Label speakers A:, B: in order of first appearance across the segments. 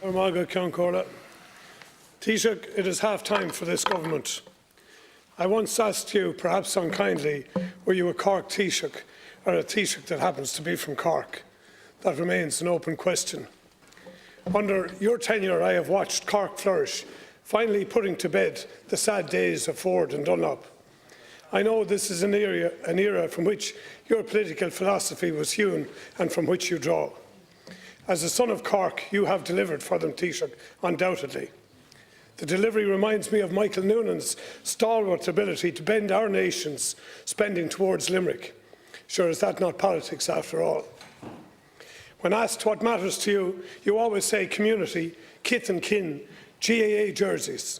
A: Armagh Ceann Taoiseach, it is half time for this government. I once asked you, perhaps unkindly, were you a Cork Taoiseach or a Taoiseach that happens to be from Cork? That remains an open question. Under your tenure, I have watched Cork flourish, finally putting to bed the sad days of Ford and Dunlop. I know this is an era from which your political philosophy was hewn and from which you draw. As a son of Cork, you have delivered for them, Taoiseach, undoubtedly. The delivery reminds me of Michael Noonan's stalwart ability to bend our nation's spending towards Limerick. Sure, is that not politics after all? When asked what matters to you, you always say community, kith and kin, GAA jerseys.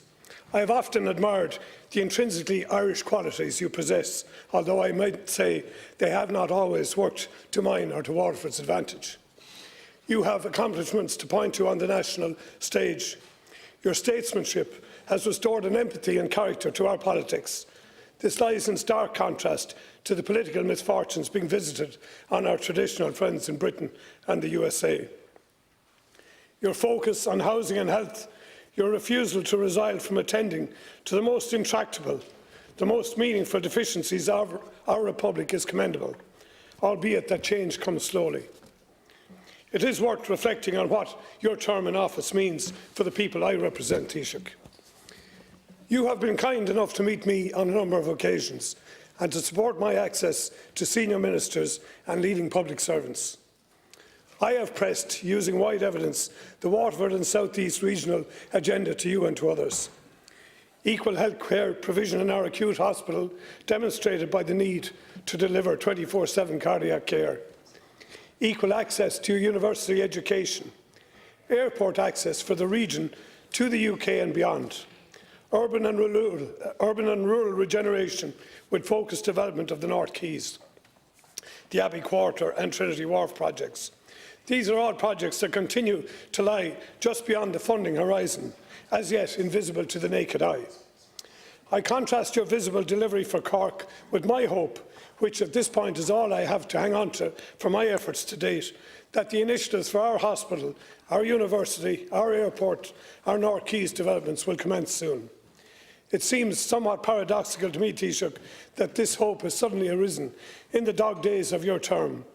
A: I have often admired the intrinsically Irish qualities you possess, although I might say they have not always worked to mine or to Waterford's advantage. You have accomplishments to point to on the national stage. Your statesmanship has restored an empathy and character to our politics. This lies in stark contrast to the political misfortunes being visited on our traditional friends in Britain and the USA. Your focus on housing and health, your refusal to resign from attending to the most intractable, the most meaningful deficiencies of our republic is commendable, albeit that change comes slowly. It is worth reflecting on what your term in office means for the people I represent, Taoiseach. You have been kind enough to meet me on a number of occasions and to support my access to senior ministers and leading public servants. I have pressed, using wide evidence, the Waterford and South East regional agenda to you and to others. Equal health care provision in our acute hospital demonstrated by the need to deliver 24/7 cardiac care. Equal access to university education, airport access for the region to the UK and beyond, urban and rural regeneration with focused development of the North Quays, the Abbey Quarter and Trinity Wharf projects. These are all projects that continue to lie just beyond the funding horizon, as yet invisible to the naked eye. I contrast your visible delivery for Cork with my hope, which at this point is all I have to hang on to for my efforts to date, that the initiatives for our hospital, our university, our airport, our North Quays developments will commence soon. It seems somewhat paradoxical to me, Taoiseach, that this hope has suddenly arisen in the dog days of your term.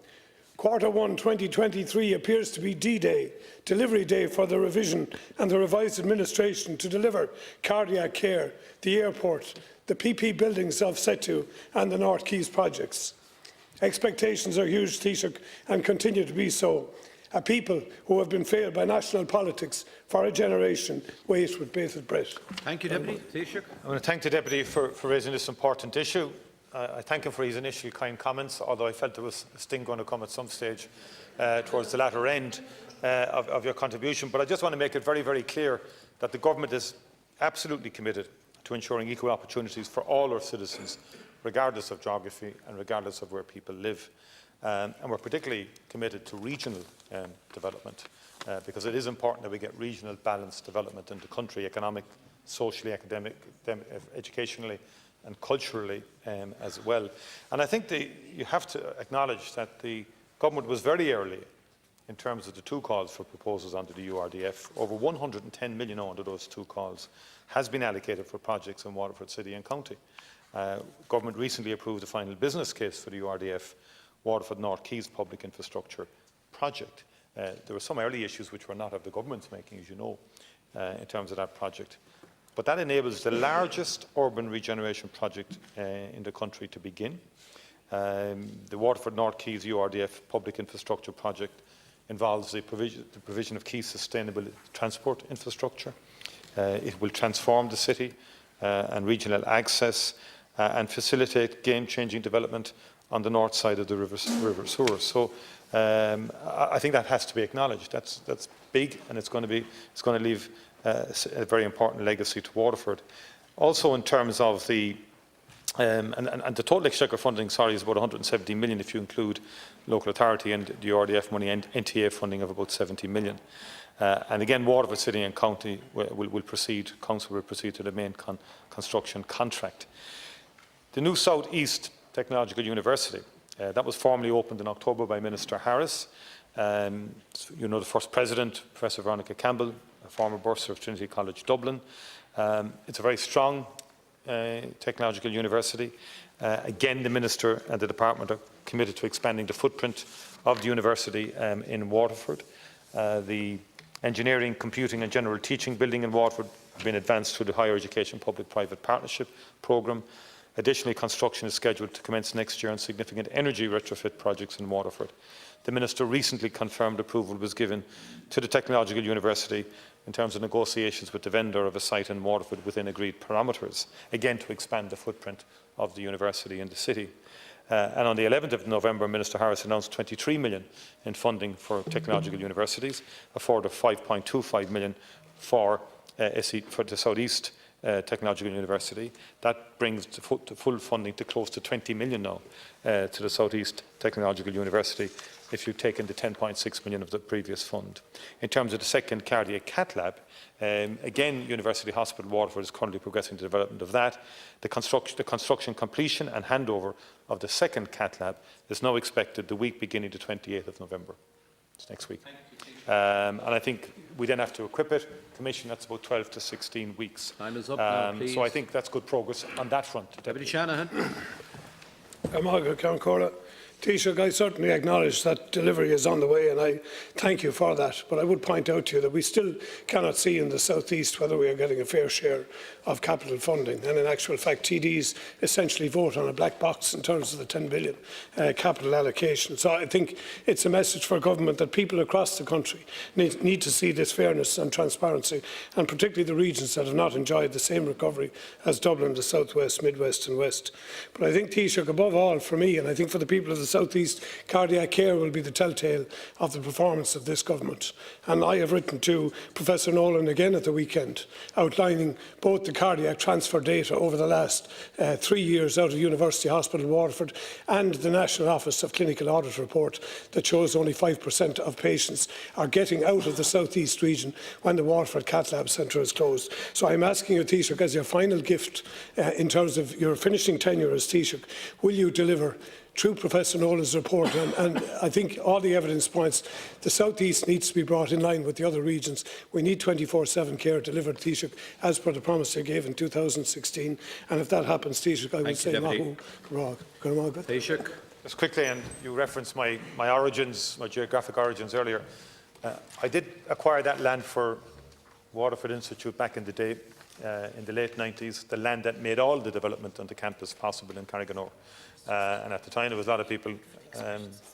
A: Q1 2023 appears to be D-Day, delivery day for the revision and the revised administration to deliver cardiac care, the airport, the PP buildings of Setu and the North Quays projects. Expectations are huge, Taoiseach, and continue to be so. A people who have been failed by national politics for a generation wait with bated breath.
B: Thank you, Deputy. Taoiseach.
C: I want to thank the Deputy for raising this important issue. I thank him for his initial kind comments, although I felt there was a sting going to come at some stage towards the latter end of your contribution. But I just want to make it very, very clear that the Government is absolutely committed to ensuring equal opportunities for all our citizens, regardless of geography and regardless of where people live. And we're particularly committed to regional development, because it is important that we get regional balanced development in the country, economic, socially, educationally and culturally as well. And I think you have to acknowledge that the Government was very early in terms of the two calls for proposals under the URDF. Over 110 million under those two calls has been allocated for projects in Waterford City and County. Government recently approved the final business case for the URDF Waterford North Quays public infrastructure project. There were some early issues which were not of the Government's making, as you know, in terms of that project. But that enables the largest urban regeneration project in the country to begin. The Waterford North Quays URDF public infrastructure project involves the provision of key sustainable transport infrastructure. It will transform the city and regional access and facilitate game-changing development on the north side of the River Suir. So I think that has to be acknowledged. That's big, and it's going to leave a very important legacy to Waterford. Also, in terms of the and the total exchequer funding, sorry, is about 170 million if you include local authority and the RDF money and NTA funding of about 70 million. And again, Waterford City and County will proceed. Council will proceed to the main construction contract. The new South East Technological University that was formally opened in October by Minister Harris. You know the first president, Professor Veronica Campbell, a former bursar of Trinity College Dublin. It's a very strong technological university. Again, the Minister and the Department are committed to expanding the footprint of the university in Waterford. The engineering, computing and general teaching building in Waterford have been advanced through the Higher Education Public-Private Partnership programme. Additionally, construction is scheduled to commence next year on significant energy retrofit projects in Waterford. The Minister recently confirmed approval was given to the Technological University in terms of negotiations with the vendor of a site in Waterford within agreed parameters, again to expand the footprint of the university in the city. And on the 11th of November, Minister Harris announced 23 million in funding for technological universities, a further 5.25 million for the South East Technological University. That brings the full funding to close to 20 million now to the South East Technological University, if you take in the 10.6 million of the previous fund. In terms of the second cardiac cath lab, again, University Hospital Waterford is currently progressing the development of that. The construction completion and handover of the second cath lab is now expected the week beginning the 28th of November. It's next week. And I think we then have to equip it, commission, that's about 12 to 16 weeks.
B: Time is up now, please.
C: So I think that's good progress on that front.
B: Deputy Shanahan.
A: Taoiseach, I certainly acknowledge that delivery is on the way, and I thank you for that. But I would point out to you that we still cannot see in the South East whether we are getting a fair share of capital funding. And in actual fact, TDs essentially vote on a black box in terms of the 10 billion capital allocation. So I think it's a message for government that people across the country need to see this fairness and transparency, and particularly the regions that have not enjoyed the same recovery as Dublin, the South West, Mid West and West. But I think, Taoiseach, above all for me, and I think for the people of the South East, cardiac care will be the telltale of the performance of this government. And I have written to Professor Nolan again at the weekend, outlining both the cardiac transfer data over the last 3 years out of University Hospital Waterford and the National Office of Clinical Audit report that shows only 5% of patients are getting out of the South East region when the Waterford Cath Lab Centre is closed. So I'm asking you, Taoiseach, as your final gift in terms of your finishing tenure as Taoiseach, will you deliver through Professor Nolan's report, and I think all the evidence points the South East needs to be brought in line with the other regions. We need 24/7 care delivered, Taoiseach, as per the promise you gave in 2016. And if that happens, Taoiseach, I will say Mahu Rog.
B: Taoiseach.
C: Just quickly, and you referenced my origins, my geographic origins earlier. I did acquire that land for Waterford Institute back in the day, in the late 90s, the land that made all the development on the campus possible in Carriganore. And at the time, there was a lot of people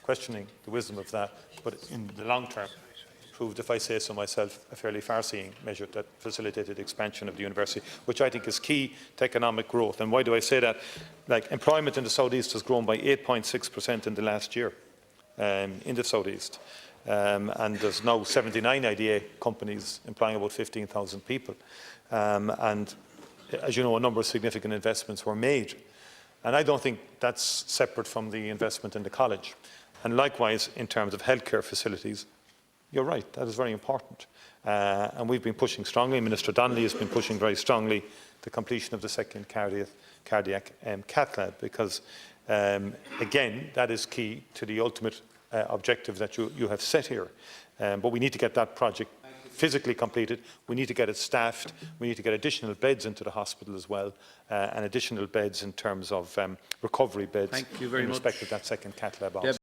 C: questioning the wisdom of that, but in the long term, proved, if I say so myself, a fairly far-seeing measure that facilitated the expansion of the university, which I think is key to economic growth. And why do I say that? Like, employment in the South East has grown by 8.6% in the last year in the South East. And there's now 79 IDA companies employing about 15,000 people. And as you know, a number of significant investments were made. And I don't think that's separate from the investment in the college. And likewise, in terms of healthcare facilities, you're right, that is very important. And we've been pushing strongly, Minister Donnelly has been pushing very strongly the completion of the second cardiac cath lab, because, again, that is key to the ultimate objective that you have set here. But we need to get that project physically completed, we need to get it staffed, we need to get additional beds into the hospital as well, and additional beds in terms of recovery beds in respect of that second cath lab.